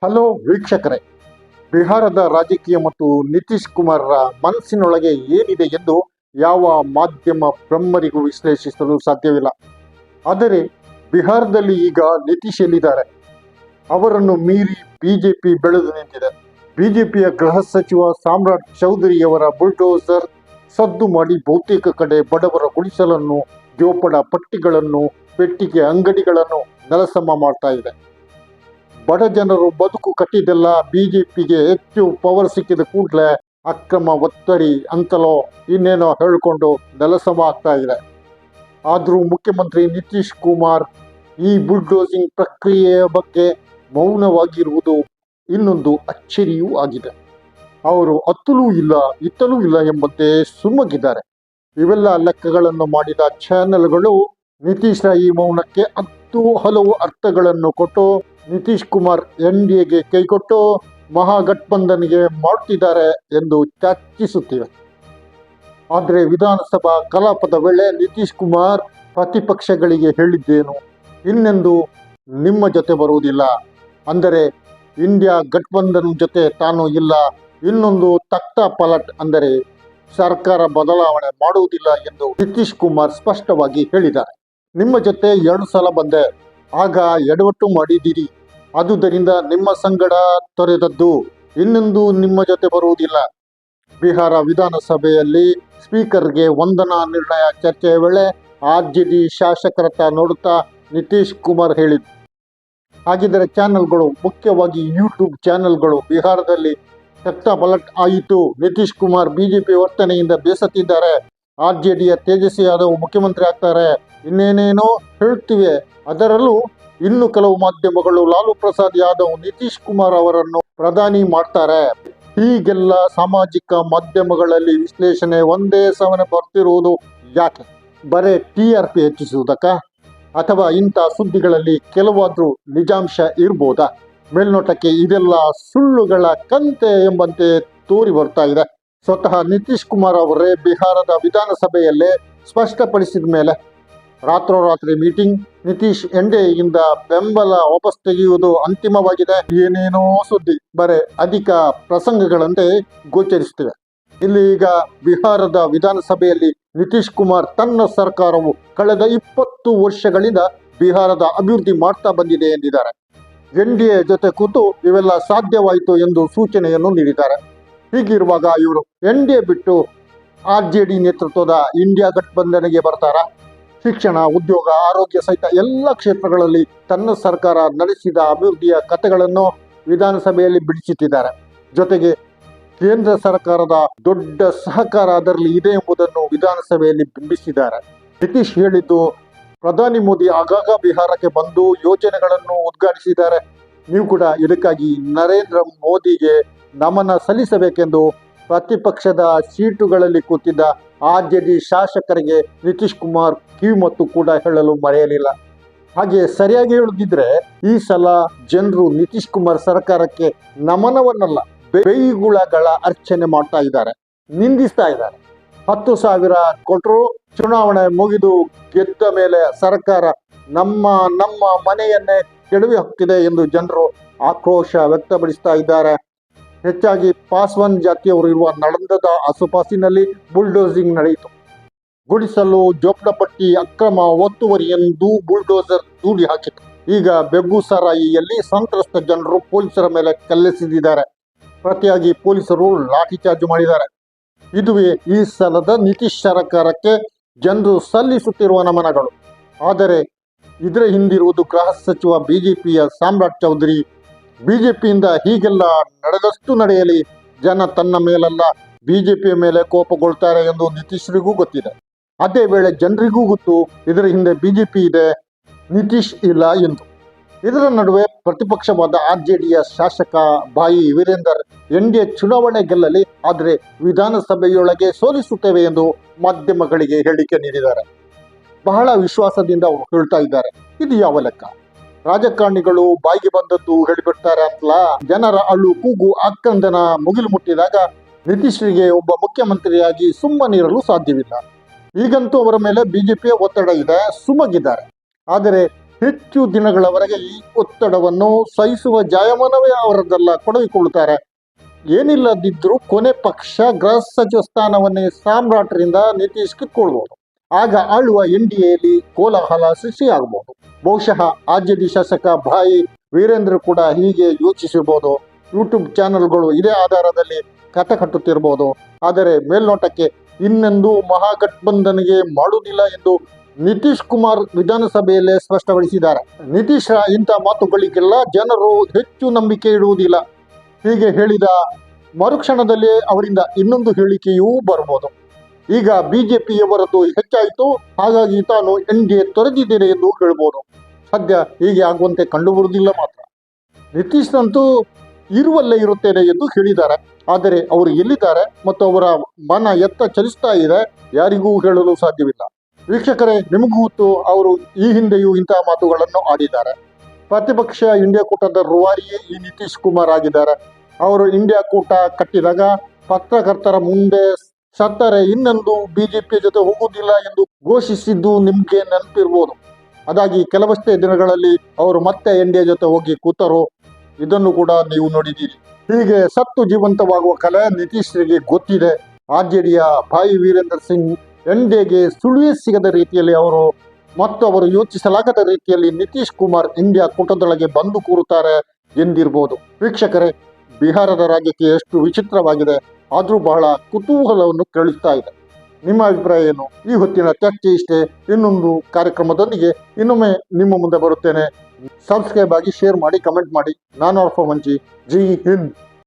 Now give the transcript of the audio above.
Hello ವೀಕ್ಷಕರೇ, ಬಿಹಾರದ ರಾಜಕೀಯ ಮತ್ತು ನಿತೀಶ್ ಕುಮಾರ್ರ ಮನಸ್ಸಿನೊಳಗೆ ಏನಿದೆ ಎಂದು ಯಾವ ಮಾಧ್ಯಮ ಬ್ರಹ್ಮರಿಗೂ ವಿಶ್ಲೇಷಿಸಲು ಸಾಧ್ಯವಿಲ್ಲ. ಆದರೆ ಬಿಹಾರದಲ್ಲಿ ಈಗ ನಿತೀಶ್ ಎಲ್ಲಿದ್ದಾರೆ? ಅವರನ್ನು ಮೀರಿ ಬಿಜೆಪಿ ಬೆಳೆದು ನಿಂತಿದೆ. ಬಿಜೆಪಿಯ ಗೃಹ ಸಚಿವ ಸಾಮ್ರಾಟ್ ಚೌಧರಿಯವರ ಬುಲ್ಡೋಸರ್ ಸದ್ದು ಮಾಡಿ ಬಹುತೇಕ ಕಡೆ ಬಡವರ ಗುಡಿಸಲನ್ನು, ಜೋಪಡ ಪಟ್ಟಿಗಳನ್ನು, ಪೆಟ್ಟಿಗೆ ಅಂಗಡಿಗಳನ್ನು ನೆಲಸಮ ಮಾಡ್ತಾ ಇದೆ. ಬಡ ಜನರು ಬದುಕು ಕಟ್ಟಿದೆಲ್ಲ ಬಿಜೆಪಿಗೆ ಹೆಚ್ಚು ಪವರ್ ಸಿಕ್ಕಿದ ಕೂಡಲೇ ಅಕ್ರಮ ಒತ್ತರಿ ಅಂತಲೋ ಇನ್ನೇನೋ ಹೇಳಿಕೊಂಡು ನೆಲಸಮ ಆಗ್ತಾ ಇದೆ. ಆದರೂ ಮುಖ್ಯಮಂತ್ರಿ ನಿತೀಶ್ ಕುಮಾರ್ ಈ ಬುಲ್ಡೋಸಿಂಗ್ ಪ್ರಕ್ರಿಯೆಯ ಬಗ್ಗೆ ಮೌನವಾಗಿರುವುದು ಇನ್ನೊಂದು ಅಚ್ಚರಿಯೂ ಆಗಿದೆ. ಅವರು ಅತ್ತಲೂ ಇಲ್ಲ ಇತ್ತಲೂ ಇಲ್ಲ ಎಂಬಂತೆ ಸುಮ್ಮಗಿದ್ದಾರೆ. ಇವೆಲ್ಲ ಲೆಕ್ಕಗಳನ್ನು ಮಾಡಿದ ಚಾನೆಲ್ಗಳು ನಿತೀಶ್ರ ಈ ಮೌನಕ್ಕೆ ಹಲವು ಅರ್ಥಗಳನ್ನು ಕೊಟ್ಟು ನಿತೀಶ್ ಕುಮಾರ್ ಎನ್ಡಿಎಗೆ ಕೈಕೊಟ್ಟು ಮಹಾಗಠಬಂಧನ್ಗೆ ಮಾಡುತ್ತಿದ್ದಾರೆ ಎಂದು ಚರ್ಚಿಸುತ್ತಿವೆ. ಆದರೆ ವಿಧಾನಸಭಾ ಕಲಾಪದ ವೇಳೆ ನಿತೀಶ್ ಕುಮಾರ್ ಪ್ರತಿಪಕ್ಷಗಳಿಗೆ ಹೇಳಿದ್ದೇನು? ಇನ್ನೆಂದು ನಿಮ್ಮ ಜೊತೆ ಬರುವುದಿಲ್ಲ, ಅಂದರೆ ಇಂಡಿಯಾ ಗಠಬಂಧನ್ ಜೊತೆ ತಾನು ಇಲ್ಲ, ಇನ್ನೊಂದು ತಖ್ತ ಪಲಟ್ ಅಂದರೆ ಸರ್ಕಾರ ಬದಲಾವಣೆ ಮಾಡುವುದಿಲ್ಲ ಎಂದು ನಿತೀಶ್ ಕುಮಾರ್ ಸ್ಪಷ್ಟವಾಗಿ ಹೇಳಿದ್ದಾರೆ. ನಿಮ್ಮ ಜೊತೆ 2 ಸಲ ಬಂದೆ, ಆಗ ಎಡವಟ್ಟು ಮಾಡಿದ್ದೀರಿ, ಆದುದರಿಂದ ನಿಮ್ಮ ಸಂಗಡ ತೊರೆದದ್ದು, ಇನ್ನೊಂದು ನಿಮ್ಮ ಜೊತೆ ಬರುವುದಿಲ್ಲ. ಬಿಹಾರ ವಿಧಾನಸಭೆಯಲ್ಲಿ ಸ್ಪೀಕರ್ಗೆ ವಂದನಾ ನಿರ್ಣಯ ಚರ್ಚೆಯ ವೇಳೆ ಆರ್ಜೆಡಿ ಶಾಸಕರತ್ತ ನೋಡುತ್ತಾ ನಿತೀಶ್ ಕುಮಾರ್ ಹೇಳಿದರು. ಹಾಗಿದ್ದರೆ ಚಾನೆಲ್ಗಳು, ಮುಖ್ಯವಾಗಿ ಯೂಟ್ಯೂಬ್ ಚಾನೆಲ್ಗಳು ಬಿಹಾರದಲ್ಲಿ ತಖ್ತ ಪಲಟ್ ಆಯಿತು, ನಿತೀಶ್ ಕುಮಾರ್ ಬಿಜೆಪಿ ವರ್ತನೆಯಿಂದ ಬೇಸತ್ತಿದ್ದಾರೆ, ಆರ್ಜೆಡಿಯ ತೇಜಸ್ವಿ ಯಾದವ್ ಮುಖ್ಯಮಂತ್ರಿ ಆಗ್ತಾರೆ, ಇನ್ನೇನೇನೋ ಹೇಳುತ್ತಿವೆ. ಅದರಲ್ಲೂ ಇನ್ನು ಕೆಲವು ಮಾಧ್ಯಮಗಳು ಲಾಲು ಪ್ರಸಾದ್ ಯಾದವ್ ನಿತೀಶ್ ಕುಮಾರ್ ಅವರನ್ನು ಪ್ರಧಾನಿ ಮಾಡ್ತಾರೆ. ಹೀಗೆಲ್ಲ ಸಾಮಾಜಿಕ ಮಾಧ್ಯಮಗಳಲ್ಲಿ ವಿಶ್ಲೇಷಣೆ ಒಂದೇ ಸಮನೆ ಬರ್ತಿರುವುದು ಯಾಕೆ? ಬರೇ TRP ಹೆಚ್ಚಿಸುವುದಕ್ಕ? ಅಥವಾ ಇಂಥ ಸುದ್ದಿಗಳಲ್ಲಿ ಕೆಲವಾದ್ರೂ ನಿಜಾಂಶ ಇರ್ಬೋದಾ? ಮೇಲ್ನೋಟಕ್ಕೆ ಇದೆಲ್ಲ ಸುಳ್ಳುಗಳ ಕಂತೆ ಎಂಬಂತೆ ತೋರಿ ಬರ್ತಾ ಇದೆ. ಸ್ವತಃ ನಿತೀಶ್ ಕುಮಾರ್ ಅವರೇ ಬಿಹಾರದ ವಿಧಾನಸಭೆಯಲ್ಲೇ ಸ್ಪಷ್ಟಪಡಿಸಿದ ಮೇಲೆ ರಾತ್ರೋರಾತ್ರಿ ಮೀಟಿಂಗ್, ನಿತೀಶ್ ಎನ್ಡಿಎಯಿಂದ ಬೆಂಬಲ ವಾಪಸ್ ತೆಗೆಯುವುದು ಅಂತಿಮವಾಗಿದೆ, ಏನೇನೋ ಸುದ್ದಿ ಬರೇ ಅಧಿಕ ಪ್ರಸಂಗಗಳಂತೆ ಗೋಚರಿಸುತ್ತಿವೆ. ಇಲ್ಲಿ ಈಗ ಬಿಹಾರದ ವಿಧಾನಸಭೆಯಲ್ಲಿ ನಿತೀಶ್ ಕುಮಾರ್ ತನ್ನ ಸರ್ಕಾರವು ಕಳೆದ 20 ವರ್ಷಗಳಿಂದ ಬಿಹಾರದ ಅಭಿವೃದ್ಧಿ ಮಾಡ್ತಾ ಬಂದಿದೆ ಎಂದಿದ್ದಾರೆ. ಎನ್ಡಿಎ ಜೊತೆ ಕೂತು ಇವೆಲ್ಲ ಸಾಧ್ಯವಾಯಿತು ಎಂದು ಸೂಚನೆಯನ್ನು ನೀಡಿದ್ದಾರೆ. ಹೀಗಿರುವಾಗ ಇವರು ಎನ್ಡಿಎ ಬಿಟ್ಟು ಆರ್ಜೆಡಿ ನೇತೃತ್ವದ ಇಂಡಿಯಾ ಗಠಬಂಧನ್ಗೆ ಬರ್ತಾರಾ? ಶಿಕ್ಷಣ, ಉದ್ಯೋಗ, ಆರೋಗ್ಯ ಸಹಿತ ಎಲ್ಲ ಕ್ಷೇತ್ರಗಳಲ್ಲಿ ತನ್ನ ಸರ್ಕಾರ ನಡೆಸಿದ ಅಭಿವೃದ್ಧಿಯ ಕಥೆಗಳನ್ನು ವಿಧಾನಸಭೆಯಲ್ಲಿ ಬಿಡಿಸುತ್ತಿದ್ದಾರೆ. ಜೊತೆಗೆ ಕೇಂದ್ರ ಸರ್ಕಾರದ ದೊಡ್ಡ ಸಹಕಾರ ಅದರಲ್ಲಿ ಇದೆ ಎಂಬುದನ್ನು ವಿಧಾನಸಭೆಯಲ್ಲಿ ಬಿಂಬಿಸಿದ್ದಾರೆ. ನಿತೀಶ್ ಹೇಳಿದ್ದು, ಪ್ರಧಾನಿ ಮೋದಿ ಆಗಾಗ ಬಿಹಾರಕ್ಕೆ ಬಂದು ಯೋಜನೆಗಳನ್ನು ಉದ್ಘಾಟಿಸಿದ್ದಾರೆ, ನೀವು ಕೂಡ ಇದಕ್ಕಾಗಿ ನರೇಂದ್ರ ಮೋದಿಗೆ ನಮನ ಸಲ್ಲಿಸಬೇಕೆಂದು ಪ್ರತಿಪಕ್ಷದ ಸೀಟುಗಳಲ್ಲಿ ಕೂತಿದ್ದ ಆರ್ಜೆಡಿ ಶಾಸಕರಿಗೆ ನಿತೀಶ್ ಕುಮಾರ್ ಕಿವಿಮತ್ತು ಕೂಡ ಹೇಳಲು ಮರೆಯಲಿಲ್ಲ. ಹಾಗೆ ಸರಿಯಾಗಿ ಹೇಳುತ್ತಿದ್ರೆ ಈ ಸಲ ಜನರು ನಿತೀಶ್ ಕುಮಾರ್ ಸರ್ಕಾರಕ್ಕೆ ನಮನವನ್ನಲ್ಲ, ಬೈಗುಳಗಳ ಅರ್ಚನೆ ಮಾಡ್ತಾ ಇದ್ದಾರೆ, ನಿಂದಿಸ್ತಾ ಇದ್ದಾರೆ. 10,000 ಕೊಟ್ಟರು, ಚುನಾವಣೆ ಮುಗಿದು ಗೆದ್ದ ಮೇಲೆ ಸರ್ಕಾರ ನಮ್ಮ ಮನೆಯನ್ನೇ ಕೆಡವಿ ಹಾಕ್ತಿದೆ ಎಂದು ಜನರು ಆಕ್ರೋಶ ವ್ಯಕ್ತಪಡಿಸ್ತಾ ಇದ್ದಾರೆ. ಹೆಚ್ಚಾಗಿ ಪಾಸ್ವಾನ್ ಜಾತಿಯವರು ಇರುವ ನಳಂದದ ಆಸುಪಾಸಿನಲ್ಲಿ ಬುಲ್ಡೋಸಿಂಗ್ ನಡೆಯಿತು. ಗುಡಿಸಲು, ಜೋಪಡಪಟ್ಟಿ ಅಕ್ರಮ ಒತ್ತುವರಿ ಎಂದು ಬುಲ್ಡೋಸರ್ ದೂಡಿ ಹಾಕಿತು. ಈಗ ಬೆಗುಸರಾಯಿಯಲ್ಲಿ ಸಂತ್ರಸ್ತ ಜನರು ಪೊಲೀಸರ ಮೇಲೆ ಕಲ್ಲೆಸೆದಿದ್ದಾರೆ. ಪ್ರತಿಯಾಗಿ ಪೊಲೀಸರು ಲಾಠಿ ಚಾರ್ಜ್ ಮಾಡಿದ್ದಾರೆ. ಇದುವೇ ಈ ಸಲದ ನಿತೀಶ್ ಸರ್ಕಾರಕ್ಕೆ ಜನರು ಸಲ್ಲಿಸುತ್ತಿರುವ ನಮನಗಳು. ಆದರೆ ಇದರ ಹಿಂದಿರುವುದು ಗೃಹ ಸಚಿವ ಬಿಜೆಪಿಯ ಸಾಮ್ರಾಟ್ ಚೌಧರಿ. ಬಿಜೆಪಿಯಿಂದ ಹೀಗೆಲ್ಲ ನಡೆದಷ್ಟು ನಡೆಯಲಿ, ಜನ ತನ್ನ ಮೇಲಲ್ಲ ಬಿಜೆಪಿಯ ಮೇಲೆ ಕೋಪಗೊಳ್ತಾರೆ ಎಂದು ನಿತೀಶ್ರಿಗೂ ಗೊತ್ತಿದೆ. ಅದೇ ವೇಳೆ ಜನರಿಗೂ ಗೊತ್ತು ಇದರ ಹಿಂದೆ ಬಿಜೆಪಿ ಇದೆ, ನಿತೀಶ್ ಇಲ್ಲ ಎಂದು. ಇದರ ನಡುವೆ ಪ್ರತಿಪಕ್ಷವಾದ ಆರ್ಜೆಡಿಯ ಶಾಸಕ ಭಾಯಿ ವೀರೇಂದರ್ ಎನ್ಡಿಎ ಚುನಾವಣೆ ಗೆಲ್ಲಲಿ, ಆದರೆ ವಿಧಾನಸಭೆಯೊಳಗೆ ಸೋಲಿಸುತ್ತೇವೆ ಎಂದು ಮಾಧ್ಯಮಗಳಿಗೆ ಹೇಳಿಕೆ ನೀಡಿದ್ದಾರೆ. ಬಹಳ ವಿಶ್ವಾಸದಿಂದ ಅವರು ಹೇಳ್ತಾ ಇದ್ದಾರೆ. ಇದು ಯಾವ ಲೆಕ್ಕ? ರಾಜಕಾರಣಿಗಳು ಬಾಯಿಗೆ ಬಂದದ್ದು ಹೇಳಿಬಿಡ್ತಾರೆ ಅಂತಲ್ಲ. ಜನರ ಅಳು, ಕೂಗು, ಆಕ್ರಂದನ ಮುಗಿಲು ಮುಟ್ಟಿದಾಗ ನಿತೀಶ್ರಿಗೆ ಒಬ್ಬ ಮುಖ್ಯಮಂತ್ರಿಯಾಗಿ ಸುಮ್ಮನಿರಲು ಸಾಧ್ಯವಿಲ್ಲ. ಈಗಂತೂ ಅವರ ಮೇಲೆ ಬಿಜೆಪಿಯ ಒತ್ತಡ ಇದೆ, ಸುಮ್ಮಗಿದ್ದಾರೆ. ಆದರೆ ಹೆಚ್ಚು ದಿನಗಳವರೆಗೆ ಈ ಒತ್ತಡವನ್ನು ಸಹಿಸುವ ಜಾಯಮಾನವೇ ಅವರದ್ದೆಲ್ಲ ಕೊಡಗಿಕೊಳ್ಳುತ್ತಾರೆ. ಏನಿಲ್ಲದಿದ್ರೂ ಕೊನೆ ಪಕ್ಷ ಗೃಹ ಸಚಿವ ಸ್ಥಾನವನ್ನೇ ಸಾಮ್ರಾಟರಿಂದ ನಿತೀಶ್ ಕಿತ್ಕೊಳ್ಬಹುದು. ಆಗ ಆಳುವ NDAಯಲ್ಲಿ ಕೋಲಾಹಲ ಸೃಷ್ಟಿಯಾಗಬಹುದು. ಬಹುಶಃ ಆರ್ಜೆಡಿ ಶಾಸಕ ಭಾಯಿ ವೀರೇಂದ್ರ ಕೂಡ ಹೀಗೆ ಯೋಚಿಸಿರ್ಬೋದು. ಯೂಟ್ಯೂಬ್ ಚಾನೆಲ್ಗಳು ಇದೇ ಆಧಾರದಲ್ಲಿ ಕಥೆ ಕಟ್ಟುತ್ತಿರಬಹುದು. ಆದರೆ ಮೇಲ್ನೋಟಕ್ಕೆ ಇನ್ನೆಂದೂ ಮಹಾಗಠಬಂಧನ್ಗೆ ಮಾಡುವುದಿಲ್ಲ ಎಂದು ನಿತೀಶ್ ಕುಮಾರ್ ವಿಧಾನಸಭೆಯಲ್ಲೇ ಸ್ಪಷ್ಟಪಡಿಸಿದ್ದಾರೆ. ನಿತೀಶ್ರ ಇಂಥ ಮಾತುಗಳಿಗೆಲ್ಲ ಜನರು ಹೆಚ್ಚು ನಂಬಿಕೆ ಇಡುವುದಿಲ್ಲ. ಹೀಗೆ ಹೇಳಿದ ಮರುಕ್ಷಣದಲ್ಲಿ ಅವರಿಂದ ಇನ್ನೊಂದು ಹೇಳಿಕೆಯೂ ಬರಬಹುದು. ಈಗ ಬಿಜೆಪಿಯವರದ್ದು ಹೆಚ್ಚಾಯಿತು, ಹಾಗಾಗಿ ತಾನು NDA ತೊರೆದಿದ್ದೇನೆ ಎಂದು ಹೇಳ್ಬೋದು. ಸದ್ಯ ಹೀಗೆ ಆಗುವಂತೆ ಕಂಡುಬರುವುದಿಲ್ಲ. ಮಾತ್ರ ನಿತೀಶ್ನಂತೂ ಇರುವಲ್ಲೇ ಇರುತ್ತೇನೆ ಎಂದು ಹೇಳಿದ್ದಾರೆ. ಆದರೆ ಅವರು ಎಲ್ಲಿದ್ದಾರೆ ಮತ್ತು ಅವರ ಮನ ಎತ್ತ ಚಲಿಸ್ತಾ ಇದೆ ಯಾರಿಗೂ ಹೇಳಲು ಸಾಧ್ಯವಿಲ್ಲ. ವೀಕ್ಷಕರೇ, ನಿಮಗೂ ಗೊತ್ತು, ಅವರು ಈ ಹಿಂದೆಯೂ ಇಂತಹ ಮಾತುಗಳನ್ನು ಆಡಿದ್ದಾರೆ. ಪ್ರತಿಪಕ್ಷ ಇಂಡಿಯಾ ಕೂಟದ ರೂವಾರಿಯೇ ಈ ನಿತೀಶ್ ಕುಮಾರ್ ಆಗಿದ್ದಾರೆ. ಅವರು ಇಂಡಿಯಾ ಕೂಟ ಕಟ್ಟಿದಾಗ ಪತ್ರಕರ್ತರ ಮುಂದೆ ಸತ್ತರೆ ಇನ್ನೊಂದು ಬಿಜೆಪಿಯ ಜೊತೆ ಹೋಗುವುದಿಲ್ಲ ಎಂದು ಘೋಷಿಸಿದ್ದು ನಿಮ್ಗೆ ನೆನಪಿರ್ಬೋದು. ಅದಾಗಿ ಕೆಲವಷ್ಟೇ ದಿನಗಳಲ್ಲಿ ಅವರು ಮತ್ತೆ NDA ಜೊತೆ ಹೋಗಿ ಕೂತರು. ಇದನ್ನು ಕೂಡ ನೀವು ನೋಡಿದ್ದೀರಿ. ಹೀಗೆ ಸತ್ತು ಜೀವಂತವಾಗುವ ಕಲೆ ನಿತೀಶ್ರಿಗೆ ಗೊತ್ತಿದೆ. ಆರ್ಜೆಡಿಯ ಭಾಯಿ ವೀರೇಂದ್ರ ಸಿಂಗ್ NDAಗೆ ಸುಳಿವೇ ಸಿಗದ ರೀತಿಯಲ್ಲಿ ಅವರು ಯೋಚಿಸಲಾಗದ ರೀತಿಯಲ್ಲಿ ನಿತೀಶ್ ಕುಮಾರ್ ಇಂಡಿಯಾ ಕೂಟದೊಳಗೆ ಬಂದು ಕೂರುತ್ತಾರೆ ಎಂದಿರ್ಬೋದು. ವೀಕ್ಷಕರೇ, ಬಿಹಾರದ ರಾಜಕೀಯ ಎಷ್ಟು ವಿಚಿತ್ರವಾಗಿದೆ, ಆದರೂ ಬಹಳ ಕುತೂಹಲವನ್ನು ಕೇಳುತ್ತಾ ಇದೆ. ನಿಮ್ಮ ಅಭಿಪ್ರಾಯ ಏನು? ಈ ಹೊತ್ತಿನ ಚರ್ಚೆ ಇಷ್ಟೇ. ಇನ್ನೊಂದು ಕಾರ್ಯಕ್ರಮದೊಂದಿಗೆ ಇನ್ನೊಮ್ಮೆ ನಿಮ್ಮ ಮುಂದೆ ಬರುತ್ತೇನೆ. ಸಬ್ಸ್ಕ್ರೈಬ್ ಆಗಿ, ಶೇರ್ ಮಾಡಿ, ಕಮೆಂಟ್ ಮಾಡಿ. ನಾನು ಆರ್ಫ ಮಂಜಿ. ಜೈ ಹಿಂದ್.